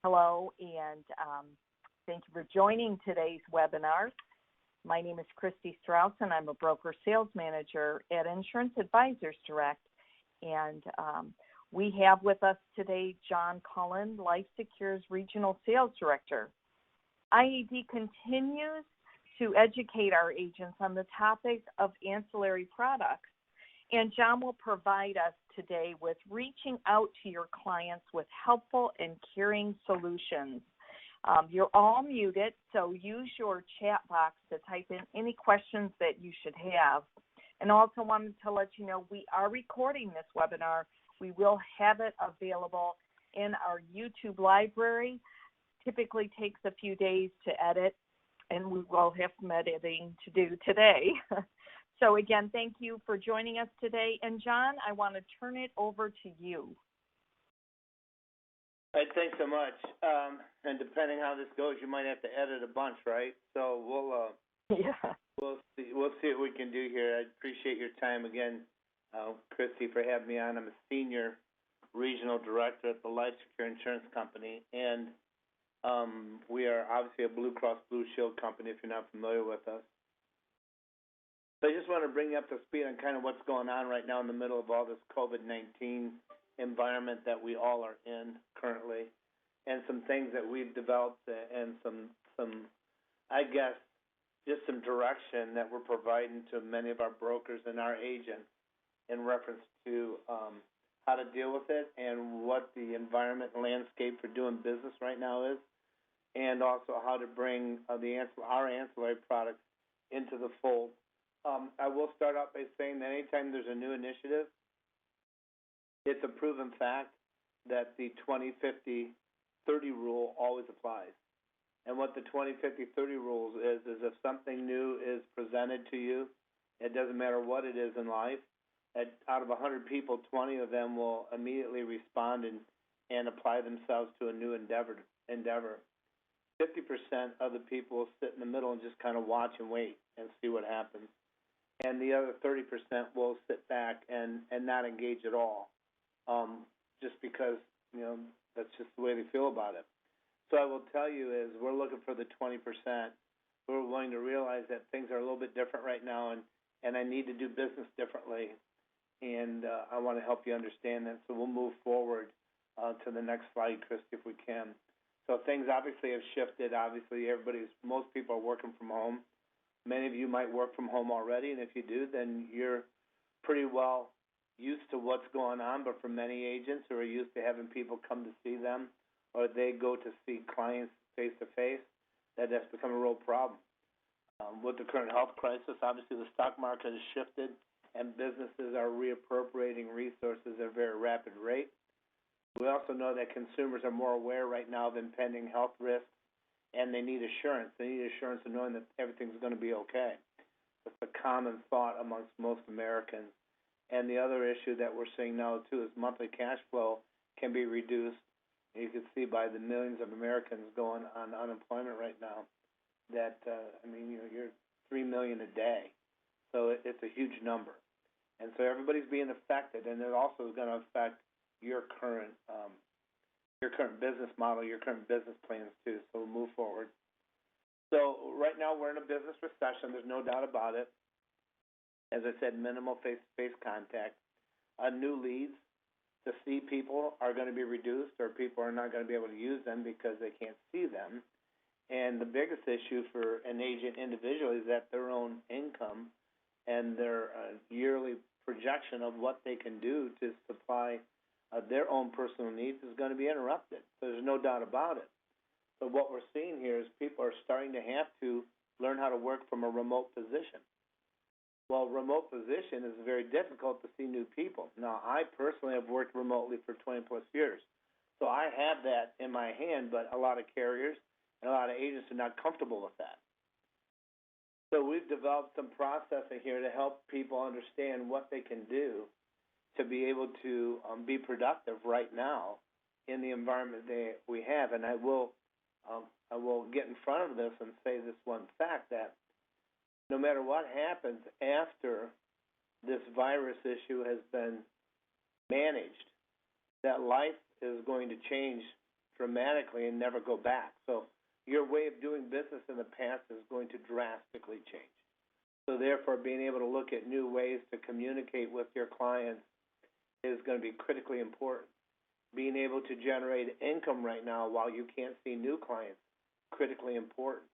Hello, and thank you for joining today's webinar. My name is Christy Strauss, and I'm a broker sales manager at Insurance Advisors Direct. And we have with us today John Cullen, LifeSecure's Regional Sales Director. IAD continues to educate our agents on the topic of ancillary products. And John will provide us today with reaching out to your clients with helpful and caring solutions. You're all muted, so use your chat box to type in any questions that you should have. And also wanted to let you know we are recording this webinar. We will have it available in our YouTube library. Typically takes a few days to edit, and we will have some editing to do today. So again, thank you for joining us today. And John, I want to turn it over to you. All right, thanks so much. And depending how this goes, you might have to edit a bunch, right? So we'll see what we can do here. I appreciate your time again, Christy, for having me on. I'm a senior regional director at the LifeSecure Insurance Company, and we are obviously a Blue Cross Blue Shield company if you're not familiar with us. So I just want to bring you up to speed on kind of what's going on right now in the middle of all this COVID-19 environment that we all are in currently, and some things that we've developed and some I guess, just some direction that we're providing to many of our brokers and our agents in reference to how to deal with it and what the environment and landscape for doing business right now is, and also how to bring our ancillary products into the fold. I will start out by saying that anytime there's a new initiative, it's a proven fact that the 20-50-30 rule always applies. And what the 20-50-30 rule is if something new is presented to you, it doesn't matter what it is in life, out of 100 people, 20 of them will immediately respond and apply themselves to a new endeavor. 50% of the people will sit in the middle and just kind of watch and wait and see what happens. And the other 30% will sit back and not engage at all, just because, that's just the way they feel about it. So I will tell you is we're looking for the 20% who are willing to realize that things are a little bit different right now, and I need to do business differently, and I want to help you understand that. So we'll move forward to the next slide, Christy, if we can. So things obviously have shifted. Obviously, most people are working from home. Many of you might work from home already, and if you do, then you're pretty well used to what's going on. But for many agents who are used to having people come to see them, or they go to see clients face-to-face, that's become a real problem. With the current health crisis, obviously the stock market has shifted, and businesses are reappropriating resources at a very rapid rate. We also know that consumers are more aware right now of impending health risks, and they need assurance. They need assurance of knowing that everything's going to be okay. That's a common thought amongst most Americans. And the other issue that we're seeing now, too, is monthly cash flow can be reduced. You can see by the millions of Americans going on unemployment right now that, you're 3 million a day. So it's a huge number. And so everybody's being affected, and it also is going to affect your current business model, your current business plans, too. So we'll move forward. So right now we're in a business recession. There's no doubt about it. As I said, minimal face-to-face contact. New leads to see people are going to be reduced, or people are not going to be able to use them because they can't see them. And the biggest issue for an agent individually is that their own income and their yearly projection of what they can do to supply their own personal needs is going to be interrupted. So there's no doubt about it. So what we're seeing here is people are starting to have to learn how to work from a remote position. Well, remote position is very difficult to see new people. Now, I personally have worked remotely for 20-plus years. So I have that in my hand, but a lot of carriers and a lot of agents are not comfortable with that. So we've developed some processing here to help people understand what they can do to be able to be productive right now in the environment that we have. And I will get in front of this and say this one fact, that no matter what happens after this virus issue has been managed, that life is going to change dramatically and never go back. So your way of doing business in the past is going to drastically change. So therefore, being able to look at new ways to communicate with your clients is going to be critically important. Being able to generate income right now while you can't see new clients, critically important.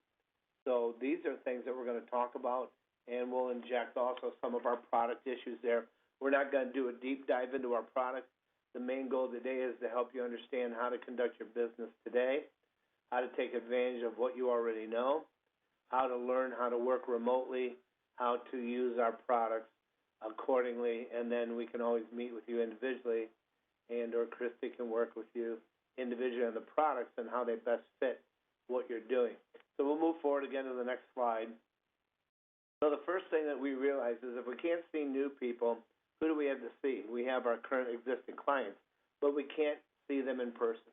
So these are things that we're going to talk about, and we'll inject also some of our product issues there. We're not going to do a deep dive into our product. The main goal today is to help you understand how to conduct your business today, how to take advantage of what you already know, how to learn how to work remotely, how to use our products accordingly, and then we can always meet with you individually, and or Christy can work with you individually on the products and how they best fit what you're doing. So we'll move forward again to the next slide. So the first thing that we realize is if we can't see new people, who do we have to see? We have our current existing clients, but we can't see them in person.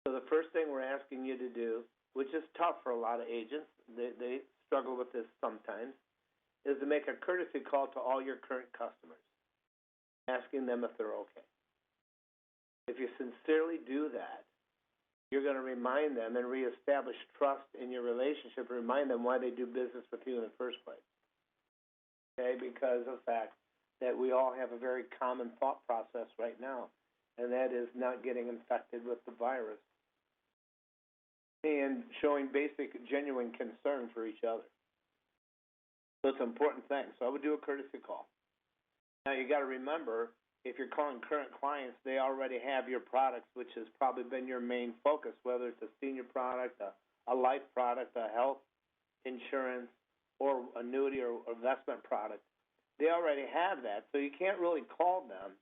So the first thing we're asking you to do, which is tough for a lot of agents, they struggle with this sometimes, is to make a courtesy call to all your current customers, asking them if they're okay. If you sincerely do that, you're going to remind them and reestablish trust in your relationship, remind them why they do business with you in the first place. Okay, because of the fact that we all have a very common thought process right now, and that is not getting infected with the virus and showing basic, genuine concern for each other. So it's an important thing. So I would do a courtesy call. Now you got to remember, if you're calling current clients, they already have your products, which has probably been your main focus, whether it's a senior product, a life product, a health insurance, or annuity or investment product. They already have that, so you can't really call them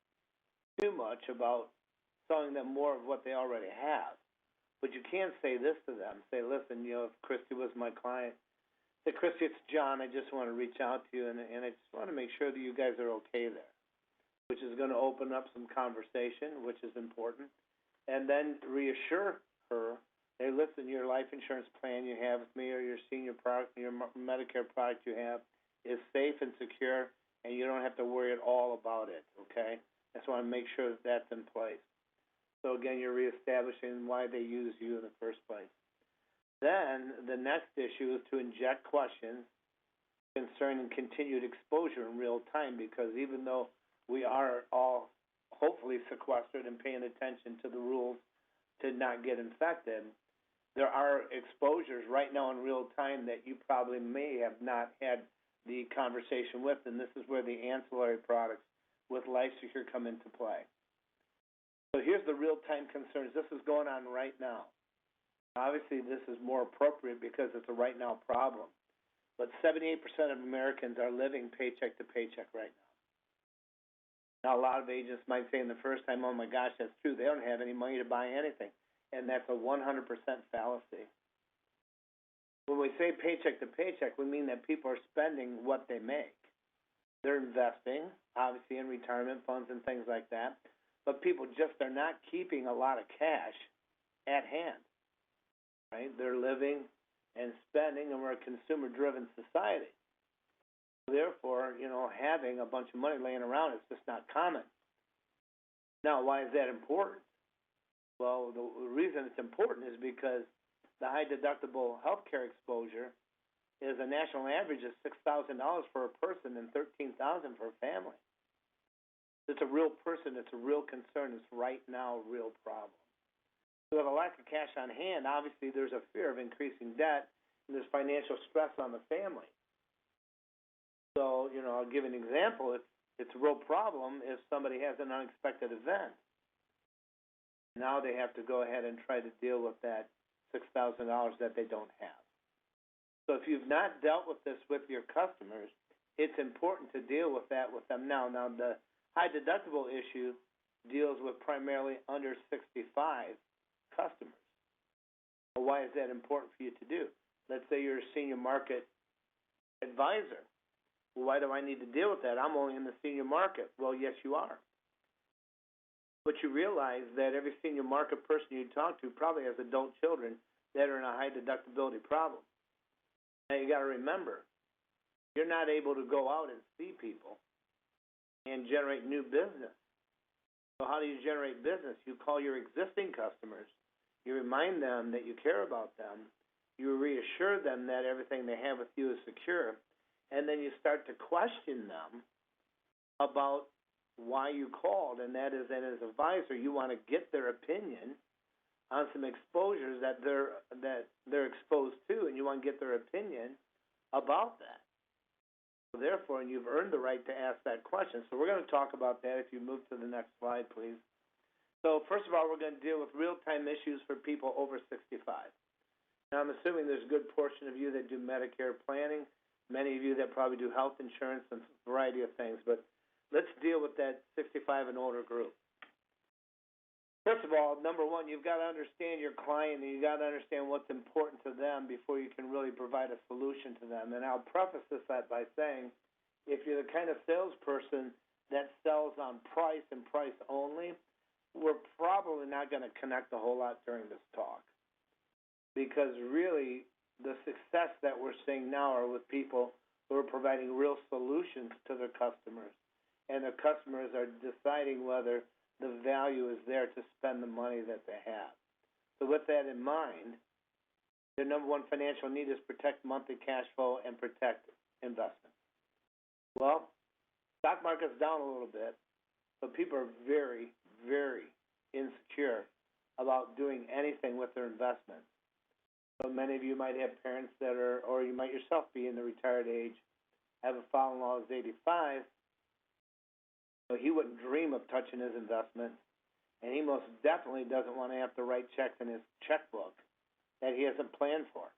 too much about selling them more of what they already have. But you can say this to them. Say, listen, if Christy was my client, say, Christy, it's John. I just want to reach out to you, and I just want to make sure that you guys are okay there, which is going to open up some conversation, which is important. And then reassure her, hey, listen, your life insurance plan you have with me or your senior product, your Medicare product you have is safe and secure, and you don't have to worry at all about it, okay? I just want to make sure that that's in place. So, again, you're reestablishing why they use you in the first place. Then the next issue is to inject questions concerning continued exposure in real time, because even though we are all hopefully sequestered and paying attention to the rules to not get infected, there are exposures right now in real time that you probably may have not had the conversation with, and this is where the ancillary products with LifeSecure come into play. So here's the real-time concerns. This is going on right now. Obviously, this is more appropriate because it's a right-now problem. But 78% of Americans are living paycheck to paycheck right now. Now, a lot of agents might say in the first time, oh, my gosh, that's true. They don't have any money to buy anything. And that's a 100% fallacy. When we say paycheck to paycheck, we mean that people are spending what they make. They're investing, obviously, in retirement funds and things like that. But people just are not keeping a lot of cash at hand. Right? They're living and spending, and we're a consumer-driven society. Therefore, having a bunch of money laying around is just not common. Now, why is that important? Well, the reason it's important is because the high-deductible health care exposure is a national average of $6,000 for a person and $13,000 for a family. It's a real person. It's a real concern. It's right now a real problem. So with a lack of cash on hand, obviously there's a fear of increasing debt, and there's financial stress on the family. So, I'll give an example. It's a real problem if somebody has an unexpected event. Now they have to go ahead and try to deal with that $6,000 that they don't have. So if you've not dealt with this with your customers, it's important to deal with that with them now. Now, the high deductible issue deals with primarily under 65 customers. Well, why is that important for you to do? Let's say you're a senior market advisor. Well, why do I need to deal with that? I'm only in the senior market. Well, yes, you are. But you realize that every senior market person you talk to probably has adult children that are in a high deductibility problem. Now, you got to remember, you're not able to go out and see people and generate new business. So how do you generate business? You call your existing customers You remind them that you care about them. You reassure them that everything they have with you is secure. And then you start to question them about why you called, and that is that as an advisor, you want to get their opinion on some exposures that they're exposed to, and you want to get their opinion about that. So therefore, and you've earned the right to ask that question. So we're going to talk about that. If you move to the next slide, please. So first of all, we're going to deal with real-time issues for people over 65. Now, I'm assuming there's a good portion of you that do Medicare planning, many of you that probably do health insurance and a variety of things, but let's deal with that 65 and older group. First of all, number one, you've got to understand your client, and you've got to understand what's important to them before you can really provide a solution to them. And I'll preface this by saying, if you're the kind of salesperson that sells on price and price only, we're probably not going to connect a whole lot during this talk. Because really, the success that we're seeing now are with people who are providing real solutions to their customers. And their customers are deciding whether the value is there to spend the money that they have. So with that in mind, their number one financial need is protect monthly cash flow and protect investments. Well, stock market's down a little bit, but people are very, very insecure about doing anything with their investments. So many of you might have parents that are, or you might yourself be in the retired age, have a father-in-law who's 85, so he wouldn't dream of touching his investments, and he most definitely doesn't want to have to write checks in his checkbook that he hasn't planned for.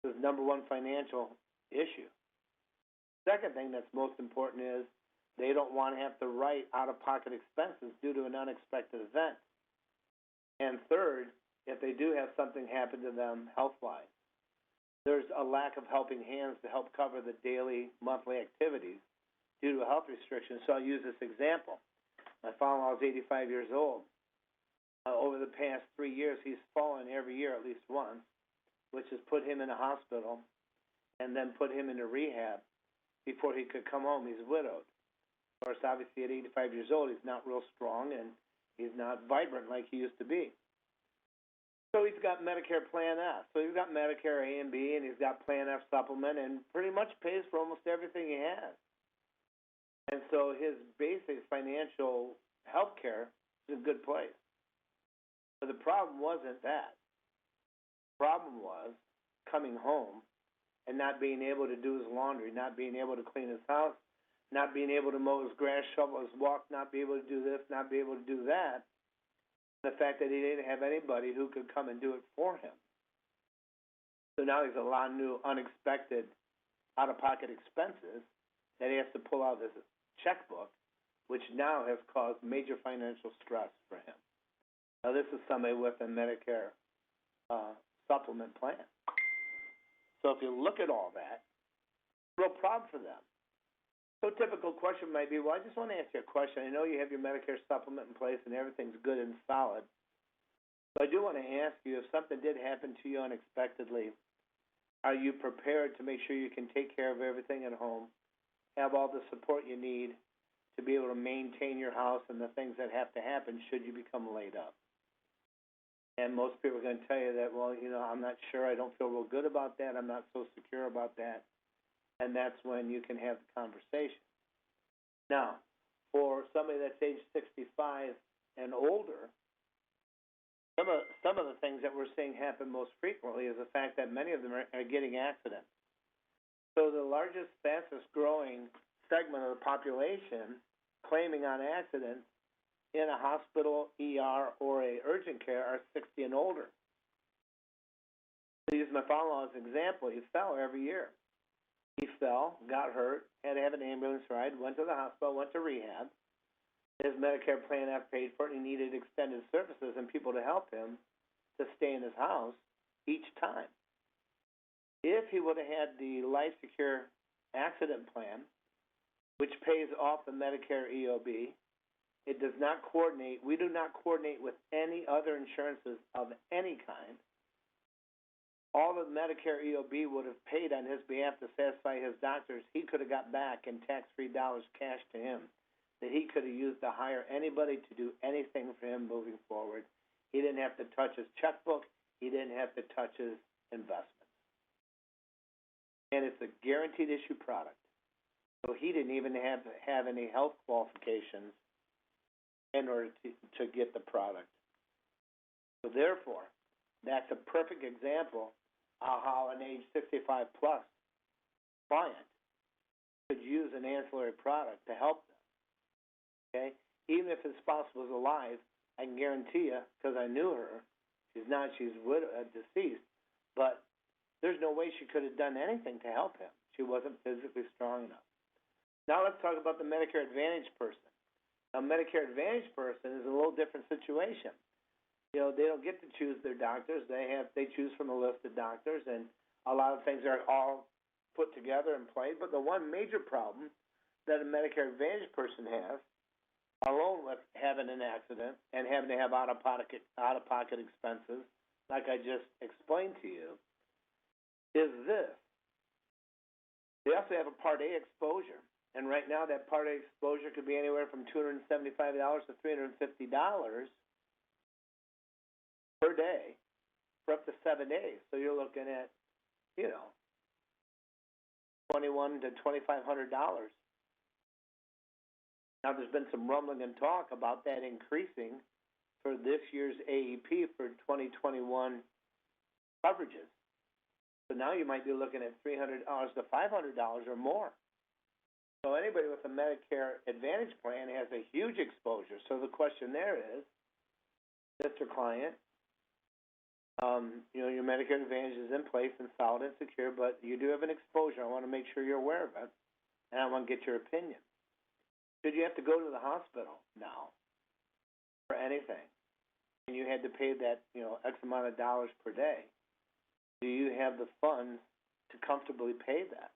This is number one financial issue. Second thing that's most important is they don't want to have to write out-of-pocket expenses due to an unexpected event. And third, if they do have something happen to them health-wise, there's a lack of helping hands to help cover the daily, monthly activities due to a health restriction. So I'll use this example. My father-in-law is 85 years old. Over the past 3 years, he's fallen every year at least once, which has put him in a hospital and then put him into rehab before he could come home. He's widowed. Of course, obviously at 85 years old, he's not real strong and he's not vibrant like he used to be. So he's got Medicare Plan F. So he's got Medicare A and B, and he's got Plan F supplement, and pretty much pays for almost everything he has. And so his basic financial health care is in a good place. But the problem wasn't that. The problem was coming home and not being able to do his laundry, not being able to clean his house, not being able to mow his grass, shovel his walk, not be able to do this, not be able to do that. The fact that he didn't have anybody who could come and do it for him. So now he's a lot of new, unexpected, out-of-pocket expenses that he has to pull out of his checkbook, which now has caused major financial stress for him. Now, this is somebody with a Medicare supplement plan. So if you look at all that, real problem for them. So a typical question might be, well, I just want to ask you a question. I know you have your Medicare supplement in place and everything's good and solid, but I do want to ask you, if something did happen to you unexpectedly, are you prepared to make sure you can take care of everything at home, have all the support you need to be able to maintain your house and the things that have to happen should you become laid up? And most people are going to tell you that, well, I'm not sure. I don't feel real good about that. I'm not so secure about that. And that's when you can have the conversation. Now, for somebody that's age 65 and older, some of the things that we're seeing happen most frequently is the fact that many of them are getting accidents. So the largest, fastest growing segment of the population claiming on accidents in a hospital, ER, or a urgent care are 60 and older. To use my father-in-law as an example, he fell every year. He fell, got hurt, had to have an ambulance ride, went to the hospital, went to rehab. His Medicare Plan F paid for it, and he needed extended services and people to help him to stay in his house each time. If he would have had the LifeSecure accident plan, which pays off the Medicare EOB, it does not coordinate. We do not coordinate with any other insurances of any kind. All the Medicare EOB would have paid on his behalf to satisfy his doctors, he could have got back in tax-free dollars cash to him that he could have used to hire anybody to do anything for him moving forward. He didn't have to touch his checkbook. He didn't have to touch his investments. And it's a guaranteed issue product. So he didn't even have any health qualifications in order to get the product. So therefore, that's a perfect example of how an age 65 plus client could use an ancillary product to help them. Okay? Even if his spouse was alive, I can guarantee you, because I knew her, she's deceased, but there's no way she could have done anything to help him. She wasn't physically strong enough. Now let's talk about the Medicare Advantage person. A Medicare Advantage person is a little different situation. You know, they don't get to choose their doctors. They choose from a list of doctors, and a lot of things are all put together and played. But the one major problem that a Medicare Advantage person has, along with having an accident and having to have out-of-pocket expenses, like I just explained to you, is this. They also have a Part A exposure. And right now, that Part A exposure could be anywhere from $275 to $350 per day for up to 7 days. So you're looking at, $2,100 to $2,500. Now, there's been some rumbling and talk about that increasing for this year's AEP for 2021 coverages. So now you might be looking at $300 to $500 or more. So anybody with a Medicare Advantage plan has a huge exposure. So the question there is, Mr. Client, your Medicare Advantage is in place and solid and secure, but you do have an exposure. I want to make sure you're aware of it, and I want to get your opinion. Should you have to go to the hospital now for anything, and you had to pay that, X amount of dollars per day, do you have the funds to comfortably pay that?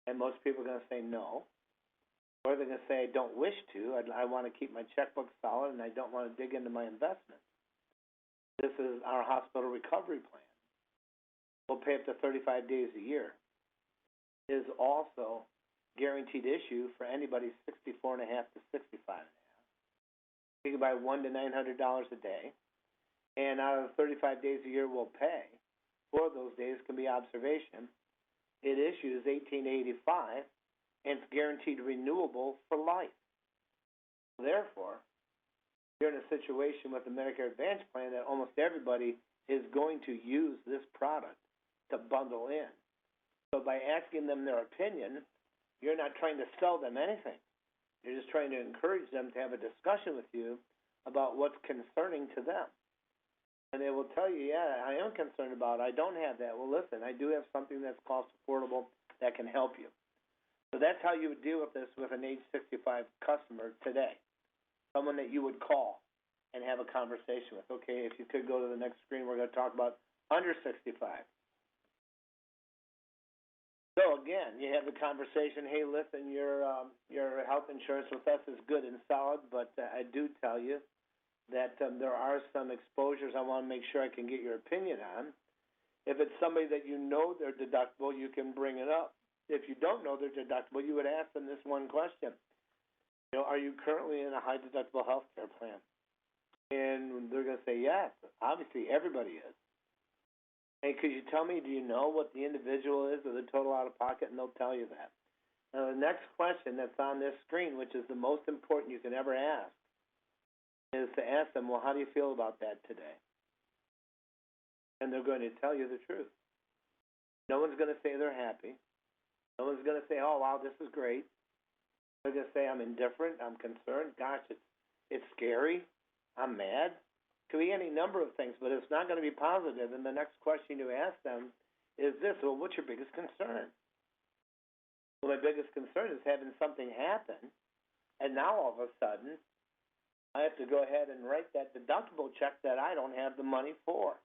And most people are going to say no. Or they're going to say, I don't wish to. I want to keep my checkbook solid, and I don't want to dig into my investment. This is our hospital recovery plan. We'll pay up to 35 days a year. It is also guaranteed issue for anybody 64 and a half to 65 and a half. You can buy $100 to $900 a day, and out of the 35 days a year we'll pay, 4 of those days can be observation. It issues $18.85, and it's guaranteed renewable for life. Therefore, you're in a situation with the Medicare Advantage plan that almost everybody is going to use this product to bundle in. So by asking them their opinion, you're not trying to sell them anything. You're just trying to encourage them to have a discussion with you about what's concerning to them. And they will tell you, yeah, I am concerned about it. I don't have that. Well, listen, I do have something that's cost affordable that can help you. So that's how you would deal with this with an age 65 customer today. Someone that you would call and have a conversation with. Okay, if you could go to the next screen, we're going to talk about under 65. So again, you have the conversation, hey, listen, your health insurance with us is good and solid, but I do tell you that there are some exposures I want to make sure I can get your opinion on. If it's somebody that you know their deductible, you can bring it up. If you don't know their deductible, you would ask them this one question. Are you currently in a high deductible health care plan? And they're going to say yes. Obviously, everybody is. And could you tell me, do you know what the individual is or the total out-of-pocket? And they'll tell you that. Now, the next question that's on this screen, which is the most important you can ever ask, is to ask them, well, how do you feel about that today? And they're going to tell you the truth. No one's going to say they're happy. No one's going to say, oh, wow, this is great. They're going to say, I'm indifferent, I'm concerned, gosh, it's scary, I'm mad. It could be any number of things, but it's not going to be positive. And the next question you ask them is this, well, what's your biggest concern? Well, my biggest concern is having something happen, and now all of a sudden, I have to go ahead and write that deductible check that I don't have the money for.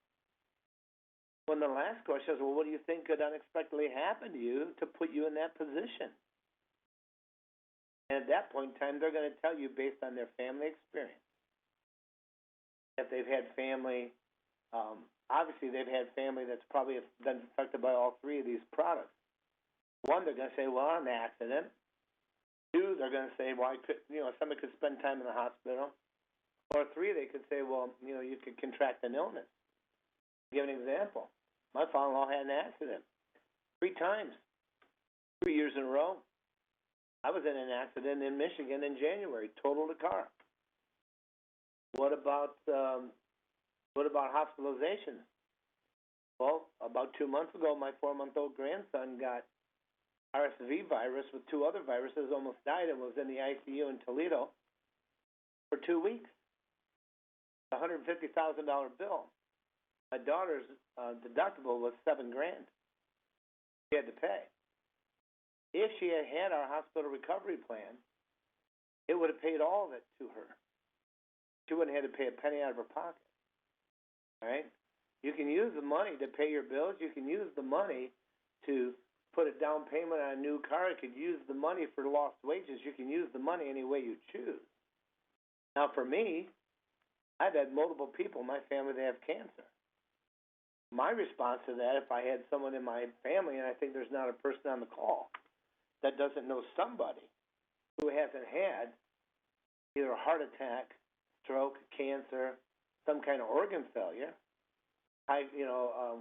When the last question is, well, what do you think could unexpectedly happen to you to put you in that position? And at that point in time, they're going to tell you based on their family experience. If they've had family, obviously they've had family that's probably been affected by all 3 of these products. 1, they're going to say, well, an accident. 2, they're going to say, well, somebody could spend time in the hospital. Or 3, they could say, well, you could contract an illness. I'll give an example. My father-in-law had an accident 3 times, 3 years in a row. I was in an accident in Michigan in January, totaled a car. What about hospitalization? Well, about 2 months ago, my 4-month-old grandson got RSV virus with 2 other viruses, almost died, and was in the ICU in Toledo for 2 weeks. A $150,000 bill. My daughter's deductible was $7,000. She had to pay. If she had had our hospital recovery plan, it would have paid all of it to her. She wouldn't have had to pay a penny out of her pocket. All right? You can use the money to pay your bills. You can use the money to put a down payment on a new car. You could use the money for lost wages. You can use the money any way you choose. Now, for me, I've had multiple people in my family that have cancer. My response to that, if I had someone in my family, and I think there's not a person on the call that doesn't know somebody who hasn't had either a heart attack, stroke, cancer, some kind of organ failure,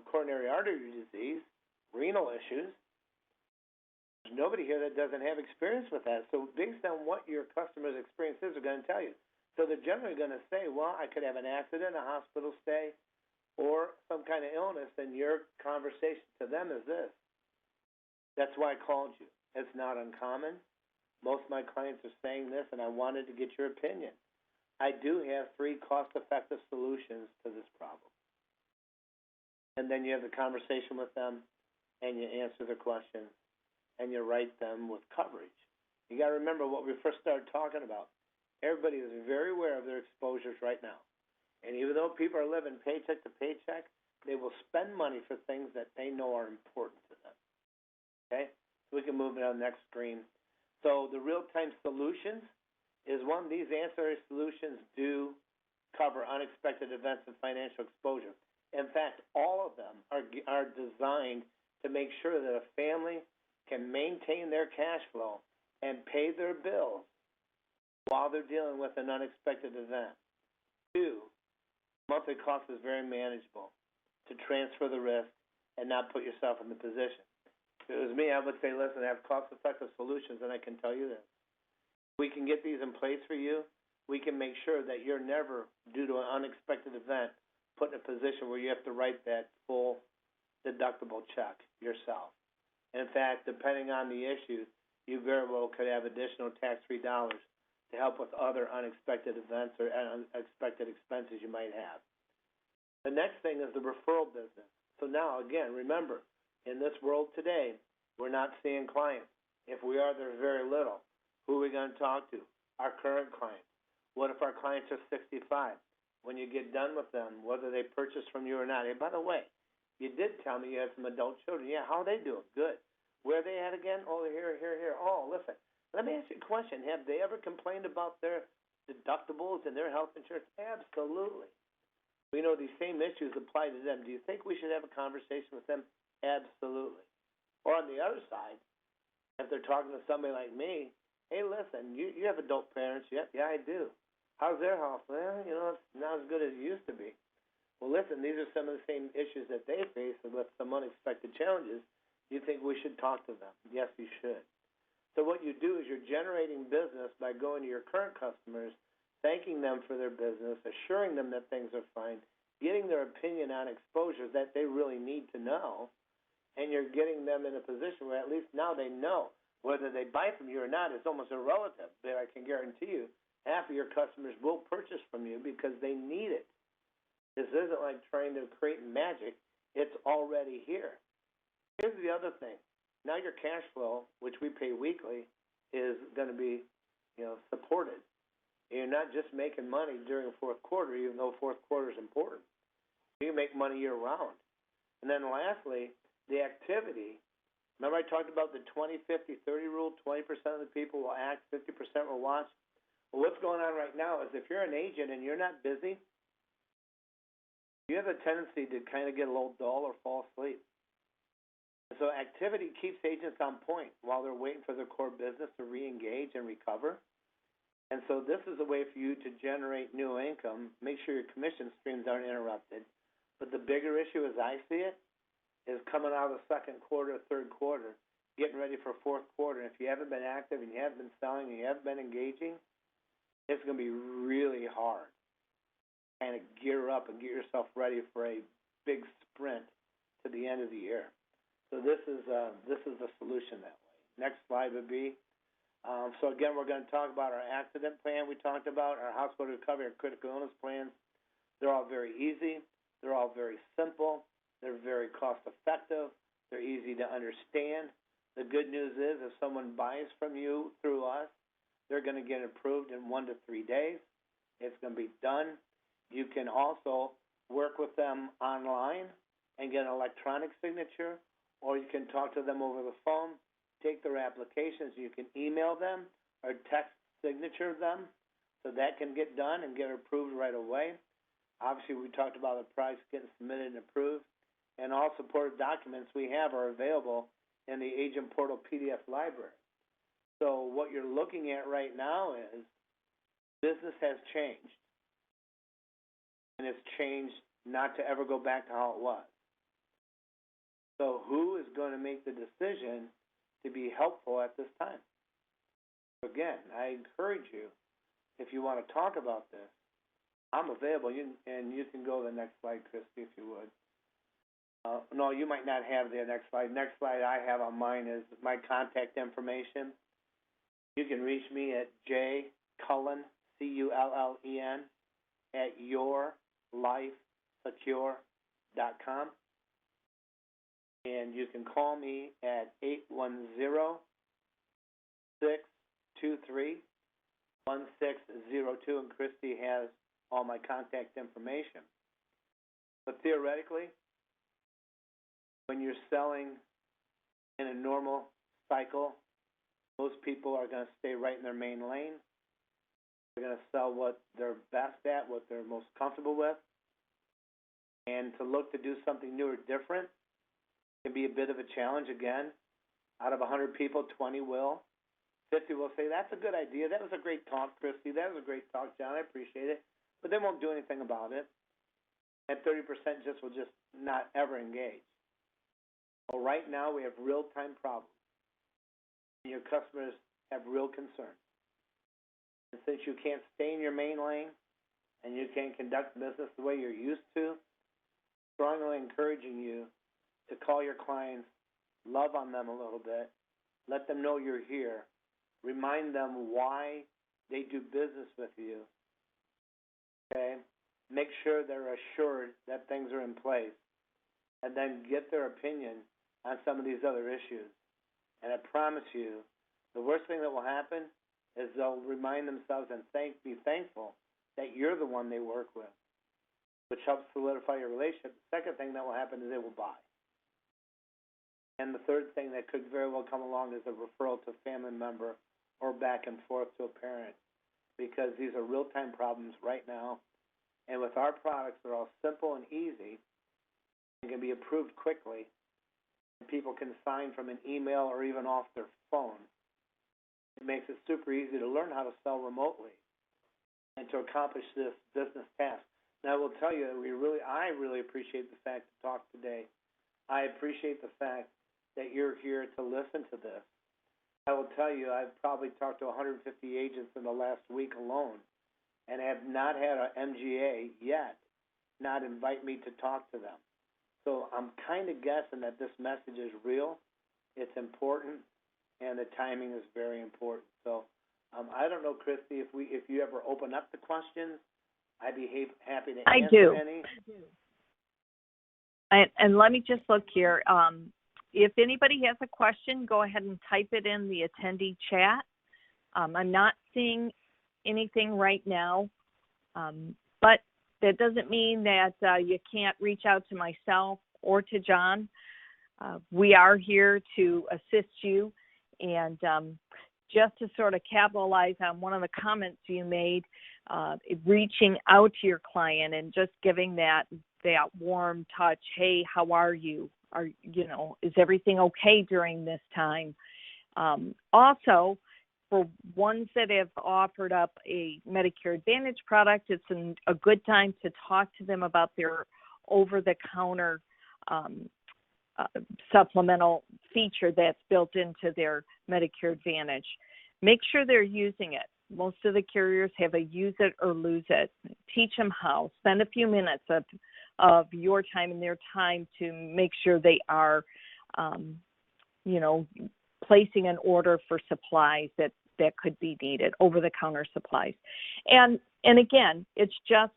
coronary artery disease, renal issues. There's nobody here that doesn't have experience with that. So based on what your customer's experience is, they're going to tell you. So they're generally going to say, well, I could have an accident, a hospital stay, or some kind of illness, and your conversation to them is this. That's why I called you. It's not uncommon. Most of my clients are saying this, and I wanted to get your opinion. I do have 3 cost-effective solutions to this problem. And then you have the conversation with them, and you answer their questions, and you write them with coverage. You got to remember what we first started talking about. Everybody is very aware of their exposures right now. And even though people are living paycheck to paycheck, they will spend money for things that they know are important to them. Okay? So we can move it on the next screen. So the real-time solutions is one. These ancillary solutions do cover unexpected events and financial exposure. In fact, all of them are designed to make sure that a family can maintain their cash flow and pay their bills while they're dealing with an unexpected event. 2, monthly cost is very manageable to transfer the risk and not put yourself in the position. If it was me, I would say, listen, I have cost-effective solutions, and I can tell you this. We can get these in place for you. We can make sure that you're never, due to an unexpected event, put in a position where you have to write that full deductible check yourself. In fact, depending on the issue, you very well could have additional tax-free dollars to help with other unexpected events or unexpected expenses you might have. The next thing is the referral business. So now, again, remember, in this world today, we're not seeing clients. If we are, there's very little. Who are we going to talk to? Our current clients. What if our clients are 65? When you get done with them, whether they purchase from you or not. Hey, by the way, you did tell me you had some adult children. Yeah, how are they doing? Good. Where are they at again? Oh, here. Oh, listen, let me ask you a question. Have they ever complained about their deductibles and their health insurance? Absolutely. We know these same issues apply to them. Do you think we should have a conversation with them? Absolutely. Or on the other side, if they're talking to somebody like me, hey, listen, you have adult parents. Yep, yeah, I do. How's their health? Well, it's not as good as it used to be. Well, listen, these are some of the same issues that they face with some unexpected challenges. You think we should talk to them? Yes, you should. So what you do is you're generating business by going to your current customers, thanking them for their business, assuring them that things are fine, getting their opinion on exposure that they really need to know, and you're getting them in a position where at least now they know whether they buy from you or not is almost irrelevant. But I can guarantee you, half of your customers will purchase from you because they need it. This isn't like trying to create magic. It's already here. Here's the other thing. Now your cash flow, which we pay weekly, is going to be, supported. You're not just making money during the fourth quarter, even though fourth quarter is important. You can make money year-round. And then lastly, the activity. Remember I talked about the 20-50-30 rule? 20% of the people will act, 50% will watch. Well, what's going on right now is if you're an agent and you're not busy, you have a tendency to kind of get a little dull or fall asleep. So activity keeps agents on point while they're waiting for their core business to re-engage and recover. And so this is a way for you to generate new income, make sure your commission streams aren't interrupted. But the bigger issue, as I see it, is coming out of the second quarter, third quarter, getting ready for fourth quarter. If you haven't been active and you haven't been selling and you haven't been engaging, it's going to be really hard. Kind of gear up and get yourself ready for a big sprint to the end of the year. So this is the solution that way. Next slide would be, so again, we're going to talk about our accident plan we talked about, our hospital recovery, our critical illness plans. They're all very easy. They're all very simple. They're very cost effective. They're easy to understand. The good news is if someone buys from you through us, they're going to get approved in 1 to 3 days. It's going to be done. You can also work with them online and get an electronic signature, or you can talk to them over the phone, take their applications, you can email them or text signature them, so that can get done and get approved right away. Obviously, we talked about the price getting submitted and approved, and all supported documents we have are available in the Agent Portal PDF library. So what you're looking at right now is business has changed, and it's changed not to ever go back to how it was. So who is going to make the decision to be helpful at this time? Again, I encourage you, if you want to talk about this, I'm available. And you can go to the next slide, Christy, if you would. No, you might not have the next slide. Next slide I have on mine is my contact information. You can reach me at jcullen, C-U-L-L-E-N, at yourlifesecure.com. And you can call me at 810-623-1602, and Christy has all my contact information. But theoretically, when you're selling in a normal cycle, most people are going to stay right in their main lane. They're going to sell what they're best at, what they're most comfortable with. And to look to do something new or different can be a bit of a challenge. Again, out of 100 people, 20 will. 50 will say, that's a good idea. That was a great talk, Christy. That was a great talk, John. I appreciate it. But they won't do anything about it. And 30% will just not ever engage. Well, right now we have real-time problems. And your customers have real concerns. And since you can't stay in your main lane and you can't conduct business the way you're used to, strongly encouraging you to call your clients, love on them a little bit, let them know you're here, remind them why they do business with you, okay? Make sure they're assured that things are in place, and then get their opinion on some of these other issues. And I promise you, the worst thing that will happen is they'll remind themselves and be thankful that you're the one they work with, which helps solidify your relationship. The second thing that will happen is they will buy. And the third thing that could very well come along is a referral to a family member or back and forth to a parent, because these are real-time problems right now. And with our products, they're all simple and easy and can be approved quickly. And people can sign from an email or even off their phone. It makes it super easy to learn how to sell remotely and to accomplish this business task. Now, I will tell you, I really appreciate the fact to talk today. I appreciate the fact that you're here to listen to this. I will tell you, I've probably talked to 150 agents in the last week alone and have not had an MGA yet not invite me to talk to them. So I'm kind of guessing that this message is real, it's important, and the timing is very important. So I don't know, Christy, if you ever open up the questions, I'd be happy to answer any. I do. And let me just look here. If anybody has a question, go ahead and type it in the attendee chat. I'm not seeing anything right now, but that doesn't mean that you can't reach out to myself or to John. We are here to assist you. And just to sort of capitalize on one of the comments you made, reaching out to your client and just giving that warm touch. Hey, how are you? Is everything okay during this time? Also, for ones that have offered up a Medicare Advantage product, it's a good time to talk to them about their over-the-counter supplemental feature that's built into their Medicare Advantage. Make sure they're using it. Most of the carriers have a use it or lose it. Teach them how. Spend a few minutes of your time and their time to make sure they are, placing an order for supplies that could be needed, over-the-counter supplies. And again, it's just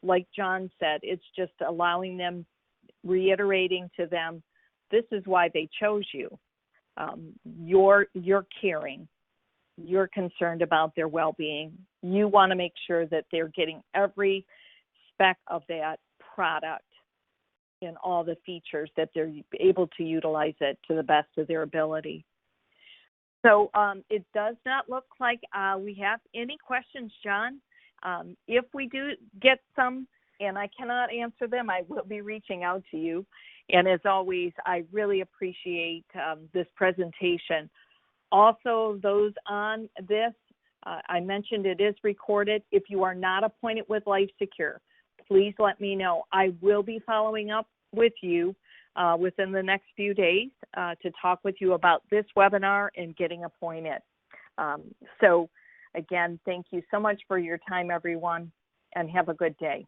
like John said, it's just allowing them, reiterating to them, this is why they chose you. You're caring. You're concerned about their well-being. You want to make sure that they're getting every spec of that product and all the features, that they're able to utilize it to the best of their ability. So it does not look like we have any questions, John. If we do get some, and I cannot answer them, I will be reaching out to you. And as always, I really appreciate this presentation. Also, those on this, I mentioned it is recorded. If you are not appointed with LifeSecure, please let me know. I will be following up with you within the next few days to talk with you about this webinar and getting appointed. So again, thank you so much for your time, everyone, and have a good day.